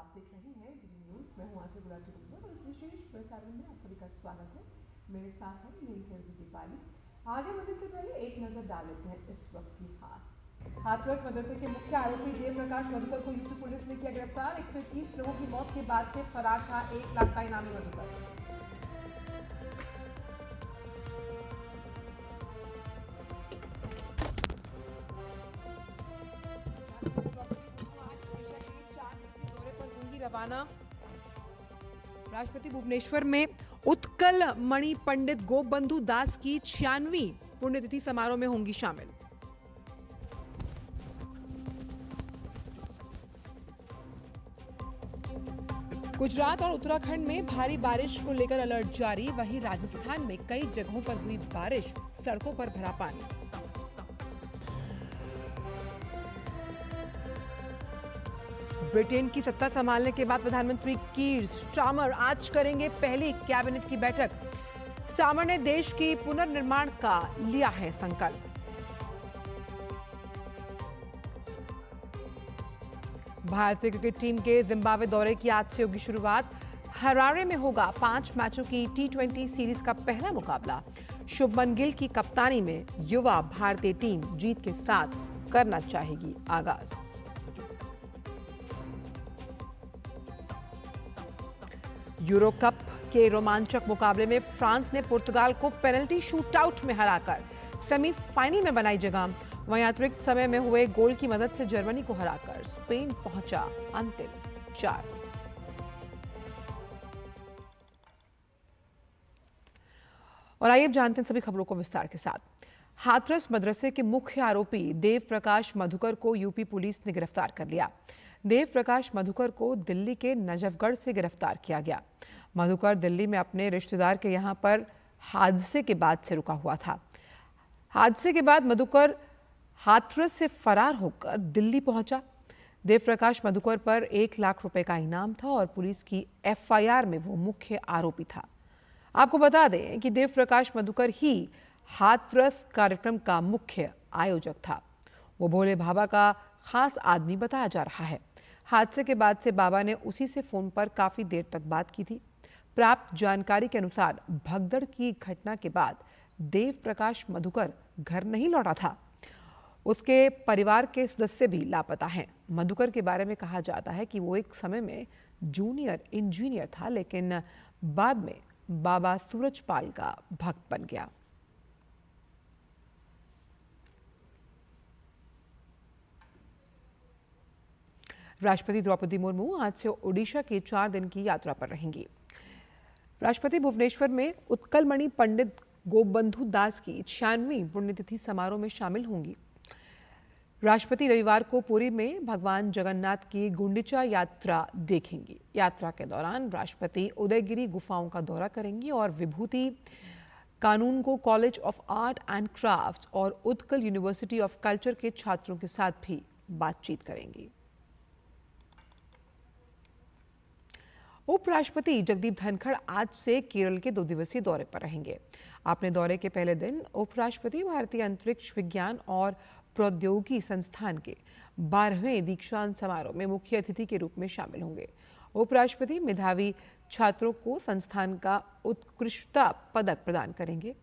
आप देख रहे हैं डीडी न्यूज़। मैं हूं आसिफ गुलाटी और इस विशेष प्रसारण में आप सभी का स्वागत है। मेरे साथ हैं मेरी सहयोगी दीपाली। आगे बढ़ने से पहले एक नजर डाल लेते हैं इस वक्त की हाथरस मदरसे के मुख्य आरोपी देव प्रकाश मधुकर को यूपी पुलिस ने किया गिरफ्तार। 121 लोगों की मौत के बाद से फरार था 1 लाख का इनामी मधुकर। रवाना राष्ट्रपति भुवनेश्वर में उत्कल मणि पंडित गोपबंधु दास की 96वीं पुण्यतिथि समारोह में होंगी शामिल। गुजरात और उत्तराखंड में भारी बारिश को लेकर अलर्ट जारी। वहीं राजस्थान में कई जगहों पर हुई बारिश, सड़कों पर भरा पानी। ब्रिटेन की सत्ता संभालने के बाद प्रधानमंत्री कीर स्टार्मर आज करेंगे पहली कैबिनेट की बैठक। स्टार्मर ने देश की पुनर्निर्माण का लिया है संकल्प। भारतीय क्रिकेट टीम के जिम्बाब्वे दौरे की आज से होगी शुरुआत। हरारे में होगा 5 मैचों की T20 सीरीज का पहला मुकाबला। शुभमन गिल की कप्तानी में युवा भारतीय टीम जीत के साथ करना चाहेगी आगाज। यूरो कप के रोमांचक मुकाबले में फ्रांस ने पुर्तगाल को पेनल्टी शूटआउट में हराकर सेमीफाइनल में बनाई जगह। वहीं अतिरिक्त समय में हुए गोल की मदद से जर्मनी को हराकर स्पेन पहुंचा अंतिम 4। और आइए अब जानते हैं सभी खबरों को विस्तार के साथ। हाथरस मदरसे के मुख्य आरोपी देव प्रकाश मधुकर को यूपी पुलिस ने गिरफ्तार कर लिया। देव प्रकाश मधुकर को दिल्ली के नजफगढ़ से गिरफ्तार किया गया। मधुकर दिल्ली में अपने रिश्तेदार के यहां पर हादसे के बाद से रुका हुआ था। हादसे के बाद मधुकर हाथरस से फरार होकर दिल्ली पहुंचा। देव प्रकाश मधुकर पर 1 लाख रुपए का इनाम था और पुलिस की FIR में वो मुख्य आरोपी था। आपको बता दें कि देव प्रकाश मधुकर ही हाथरस कार्यक्रम का मुख्य आयोजक था। वो भोले बाबा का खास आदमी बताया जा रहा है। हादसे के बाद से बाबा ने उसी से फोन पर काफी देर तक बात की थी। प्राप्त जानकारी के अनुसार भगदड़ की घटना के बाद देव प्रकाश मधुकर घर नहीं लौटा था। उसके परिवार के सदस्य भी लापता हैं। मधुकर के बारे में कहा जाता है कि वो एक समय में जूनियर इंजीनियर था, लेकिन बाद में बाबा सूरजपाल का भक्त बन गया। राष्ट्रपति द्रौपदी मुर्मू आज से ओडिशा की 4 दिन की यात्रा पर रहेंगी। राष्ट्रपति भुवनेश्वर में उत्कलमणि पंडित गोपबंधु दास की 96वीं पुण्यतिथि समारोह में शामिल होंगी। राष्ट्रपति रविवार को पुरी में भगवान जगन्नाथ की गुंडिचा यात्रा देखेंगी। यात्रा के दौरान राष्ट्रपति उदयगिरी गुफाओं का दौरा करेंगी और Vibhuti Kanungo college of art and craft और उत्कल यूनिवर्सिटी ऑफ कल्चर के छात्रों के साथ भी बातचीत करेंगी। उपराष्ट्रपति जगदीप धनखड़ आज से केरल के 2 दिवसीय दौरे पर रहेंगे। अपने दौरे के पहले दिन उपराष्ट्रपति भारतीय अंतरिक्ष विज्ञान और प्रौद्योगिकी संस्थान के 12वें दीक्षांत समारोह में मुख्य अतिथि के रूप में शामिल होंगे। उपराष्ट्रपति मेधावी छात्रों को संस्थान का उत्कृष्टता पदक प्रदान करेंगे।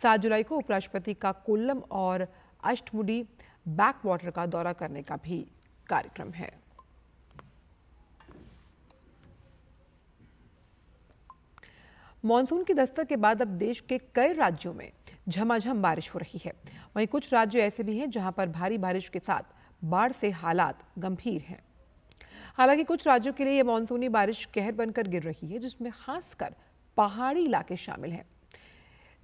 7 जुलाई को उपराष्ट्रपति का कोल्लम और अष्टमुडी बैकवाटर का दौरा करने का भी कार्यक्रम है। मॉनसून की दस्तक के बाद अब देश के कई राज्यों में झमाझम बारिश हो रही है। वहीं कुछ राज्य ऐसे भी हैं जहां पर भारी बारिश के साथ बाढ़ से हालात गंभीर हैं। हालांकि कुछ राज्यों के लिए यह मॉनसूनी बारिश कहर बनकर गिर रही है, जिसमें खासकर पहाड़ी इलाके शामिल हैं,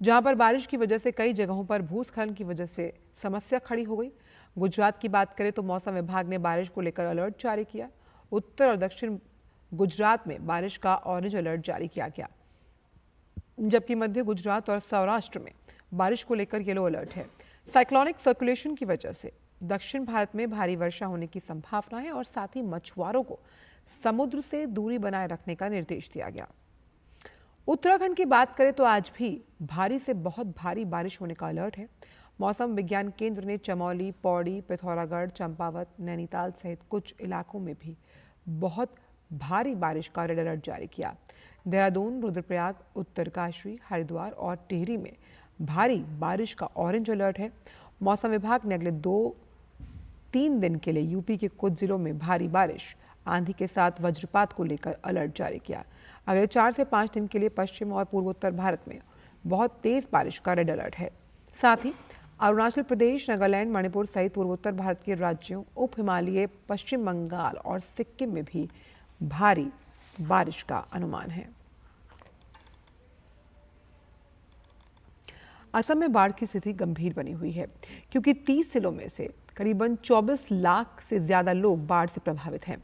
जहां पर बारिश की वजह से कई जगहों पर भूस्खलन की वजह से समस्या खड़ी हो गई। गुजरात की बात करें तो मौसम विभाग ने बारिश को लेकर अलर्ट जारी किया। उत्तर और दक्षिण गुजरात में बारिश का ऑरेंज अलर्ट जारी किया गया, जबकि मध्य गुजरात और सौराष्ट्र में बारिश को लेकर येलो अलर्ट है। साइक्लोनिक सर्कुलेशन की वजह से दक्षिण भारत में भारी वर्षा होने की संभावना है और साथ ही मछुआरों को समुद्र से दूरी बनाए रखने का निर्देश दिया गया। उत्तराखंड की बात करें तो आज भी भारी से बहुत भारी बारिश होने का अलर्ट है। मौसम विज्ञान केंद्र ने चमोली, पौड़ी, पिथौरागढ़, चंपावत, नैनीताल सहित कुछ इलाकों में भी बहुत भारी बारिश का रेड अलर्ट जारी किया। देहरादून, रुद्रप्रयाग, उत्तरकाशी, हरिद्वार और टिहरी में भारी बारिश का ऑरेंज अलर्ट है। मौसम विभाग ने अगले 2-3 दिन के लिए यूपी के कुछ जिलों में भारी बारिश, आंधी के साथ वज्रपात को लेकर अलर्ट जारी किया। अगले 4 से 5 दिन के लिए पश्चिम और पूर्वोत्तर भारत में बहुत तेज बारिश का रेड अलर्ट है। साथ ही अरुणाचल प्रदेश, नागालैंड, मणिपुर सहित पूर्वोत्तर भारत के राज्यों, उप हिमालय, पश्चिम बंगाल और सिक्किम में भी भारी बारिश का अनुमान है। असम में बाढ़ की स्थिति गंभीर बनी हुई है, क्योंकि 30 जिलों में से करीबन 24 लाख से ज्यादा लोग बाढ़ से प्रभावित हैं।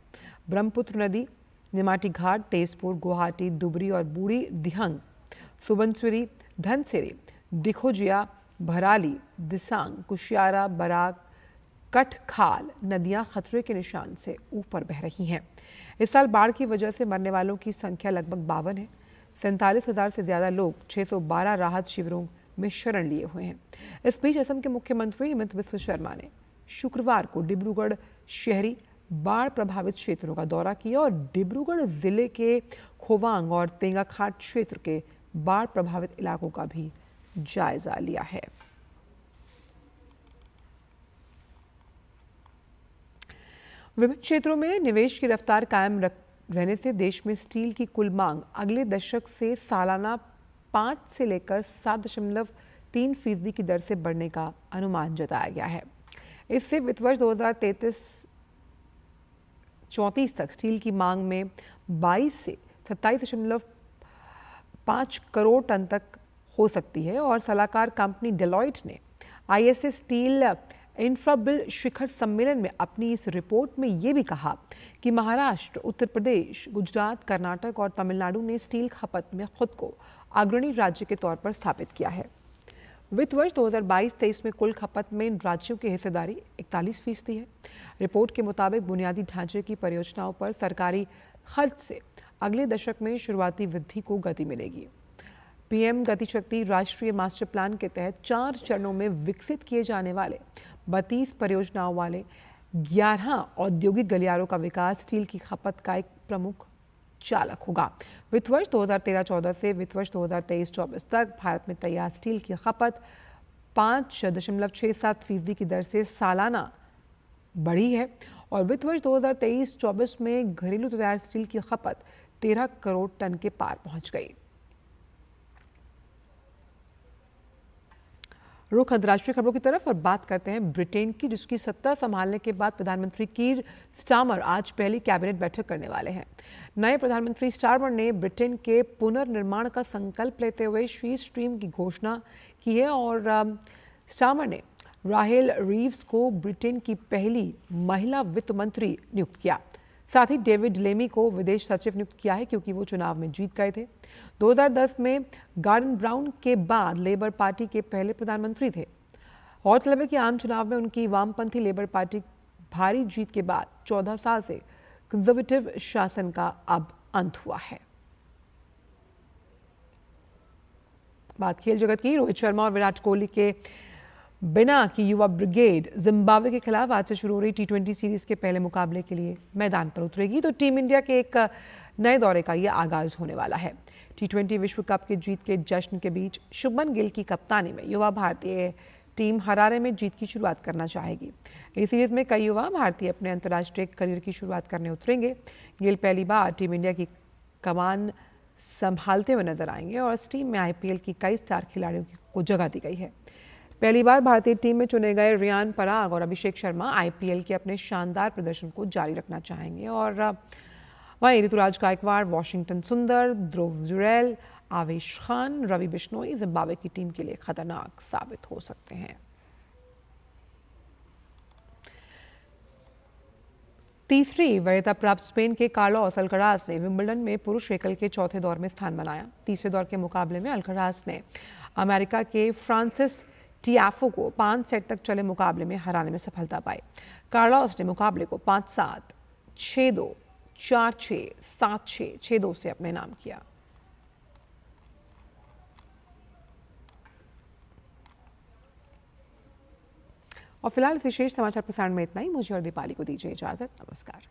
ब्रह्मपुत्र नदी, निमाटी घाट, तेजपुर, गुवाहाटी, दुबरी और बूढ़ी दिहंग, सुबनसिरी, धनसिरी, डिखोजिया, भराली, दिसांग, कुशियारा, बराक, कठखाल नदियां खतरे के निशान से ऊपर बह रही हैं। इस साल बाढ़ की वजह से मरने वालों की संख्या लगभग 52 है। 47,000 से ज्यादा लोग 612 राहत शिविरों में शरण लिए हुए हैं। इस बीच असम के मुख्यमंत्री हिमंत बिस्वा शर्मा ने शुक्रवार को डिब्रूगढ़ शहरी बाढ़ प्रभावित क्षेत्रों का दौरा किया और डिब्रूगढ़ जिले के खोवांग और तेंगाखाट क्षेत्र के बाढ़ प्रभावित इलाकों का भी जायजा लिया है। विभिन्न क्षेत्रों में निवेश की रफ्तार कायम रहने से देश में स्टील की कुल मांग अगले दशक से सालाना 5 से लेकर 7.3% की दर से बढ़ने का अनुमान जताया गया है। इससे वित्त वर्ष 2033-34 तक स्टील की मांग में 22 से 27.5 करोड़ टन तक हो सकती है। और सलाहकार कंपनी डेलॉयट ने ISS स्टील इंफ्राबिल शिखर सम्मेलन में अपनी इस रिपोर्ट में ये भी कहा कि महाराष्ट्र, उत्तर प्रदेश, गुजरात, कर्नाटक और तमिलनाडु ने स्टील खपत में खुद को अग्रणी राज्य के तौर पर स्थापित किया है। वित्त वर्ष 2022-23 में कुल खपत में इन राज्यों की हिस्सेदारी 41% है। रिपोर्ट के मुताबिक बुनियादी ढांचे की परियोजनाओं पर सरकारी खर्च से अगले दशक में शुरुआती वृद्धि को गति मिलेगी। PM गति शक्ति राष्ट्रीय मास्टर प्लान के तहत 4 चरणों में विकसित किए जाने वाले 32 परियोजनाओं वाले 11 औद्योगिक गलियारों का विकास स्टील की खपत का एक प्रमुख चालक होगा। वित्त वर्ष 2013-14 से वित्त वर्ष 2023-24 तक भारत में तैयार स्टील की खपत 5.67% की दर से सालाना बढ़ी है और वित्त वर्ष 2023-24 में घरेलू तैयार स्टील की खपत 13 करोड़ टन के पार पहुंच गई। रुख अंतर्राष्ट्रीय खबरों की तरफ और बात करते हैं ब्रिटेन की, जिसकी सत्ता संभालने के बाद प्रधानमंत्री कीर स्टारमर आज पहली कैबिनेट बैठक करने वाले हैं। नए प्रधानमंत्री स्टारमर ने ब्रिटेन के पुनर्निर्माण का संकल्प लेते हुए शी स्ट्रीम की घोषणा की है और स्टारमर ने राहेल रीव्स को ब्रिटेन की पहली महिला वित्त मंत्री नियुक्त किया। साथ ही डेविड लेमी को विदेश सचिव नियुक्त किया है, क्योंकि वो चुनाव में जीत गए थे। 2010 में गॉर्डन ब्राउन के बाद लेबर पार्टी के पहले प्रधानमंत्री थे। गौरतलब है कि आम चुनाव में उनकी वामपंथी लेबर पार्टी भारी जीत के बाद 14 साल से कंजर्वेटिव शासन का अब अंत हुआ है। बात खेल जगत की। रोहित शर्मा और विराट कोहली के बिना की युवा ब्रिगेड जिम्बाब्वे के खिलाफ आज से शुरू हो रही T20 सीरीज के पहले मुकाबले के लिए मैदान पर उतरेगी। तो टीम इंडिया के एक नए दौरे का यह आगाज होने वाला है। T20 विश्व कप की जीत के जश्न के बीच शुभमन गिल की कप्तानी में युवा भारतीय टीम हरारे में जीत की शुरुआत करना चाहेगी। इस सीरीज में कई युवा भारतीय अपने अंतर्राष्ट्रीय करियर की शुरुआत करने उतरेंगे। गिल पहली बार टीम इंडिया की कमान संभालते हुए नजर आएंगे और इस टीम में IPL की कई स्टार खिलाड़ियों को जगह दी गई है। पहली बार भारतीय टीम में चुने गए रियान पराग और अभिषेक शर्मा IPL के अपने शानदार प्रदर्शन को जारी रखना चाहेंगे और वहीं ऋतुराज गायकवाड़, वॉशिंगटन सुंदर, ध्रुव जुरैल, आवेश खान, रवि बिश्नोई जिम्बाब्वे की टीम के लिए खतरनाक साबित हो सकते हैं। तीसरी वरीयता प्राप्त स्पेन के कार्लोस अल्कराज ने विंबलडन में पुरुष एकल के चौथे दौर में स्थान बनाया। तीसरे दौर के मुकाबले में अल्कराज ने अमेरिका के फ्रांसिस टियाफो को 5 सेट तक चले मुकाबले में हराने में सफलता पाई। कार्लोस ने मुकाबले को 5-7, 6-2, 4-6, 7-6, 6-2 से अपने नाम किया। और फिलहाल इस विशेष समाचार प्रसारण में इतना ही। मुझे और दीपाली को दीजिए इजाजत। नमस्कार।